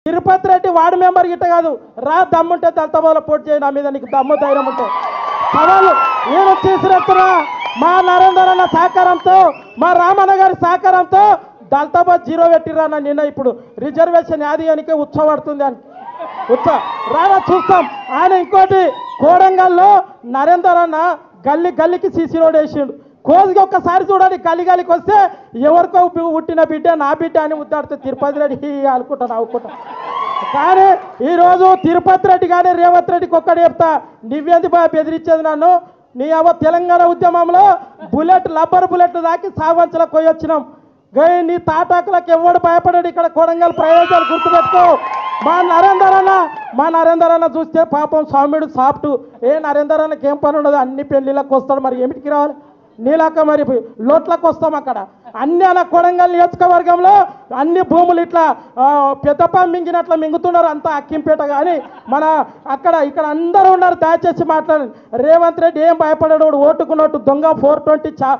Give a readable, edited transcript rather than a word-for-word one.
Tirupati Reddy ward member గిట్ట కాదు, రా దమ్ముంటే దళితబాలో పోటీ చేయి, నా మీద నీకు దమ్ము ధైర్యం ఉంటే సవాలు నేను చేసినట్టున్నా. మా నరేందర్ అన్న సహకారంతో, మా రామన్న గారి సహకారంతో దళితబా జీరో పెట్టిరన్న. నిన్న ఇప్పుడు రిజర్వేషన్ యాదిగానికే ఉత్సవడుతుంది అని రానా చూస్తాం. ఆయన ఇంకోటి కోడంగల్లో నరేందర్ అన్న గల్లీ గల్లీకి సీసీ రోడ్ వేసిండు. కోసికి ఒక్కసారి చూడండి, గల్లికి వస్తే ఎవరికో పుట్టిన బిడ్డ నా బిడ్డ అని ముద్దాడితే తిరుపతి రెడ్డి అనుకుంటా నవ్వుకుంటా. కానీ ఈరోజు తిరుపతి రెడ్డి కానీ రేవంత్ రెడ్డికి ఒక్కటి చెప్తా, నువ్వేంది బాగా బెదిరించేది నన్ను? నీ తెలంగాణ ఉద్యమంలో రబ్బర్ బుల్లెట్లు దాకి సావంచలకు పోయి వచ్చినాం. నీ తాటాకులకు ఎవడు భయపడాడు ఇక్కడ కొడంగల్ ప్రయోజనాలు గుర్తుపెట్టుకో. మా నరేందర్ అన్న చూస్తే పాపం స్వామిడు సాఫ్ట్. నరేందర్ అన్నకి ఏం పని ఉండదు, అన్ని పెళ్లిళ్ళకి వస్తాడు. మరి ఏమిటికి రావాలి? నీలాక మరి లోట్లకు వస్తాం. అక్కడ అన్ని అన్న కొడంగల్ నియోజకవర్గంలో అన్ని భూములు ఇట్లా పెద్దపా మింగినట్లా మింగుతున్నారు, అంతా అక్కింపేట. కానీ మన ఇక్కడ అందరూ ఉన్నారు. దయచేసి మాట్లాడండి. రేవంత్ రెడ్డి ఏం భయపడాడు, ఓటుకున్నట్టు దొంగ 420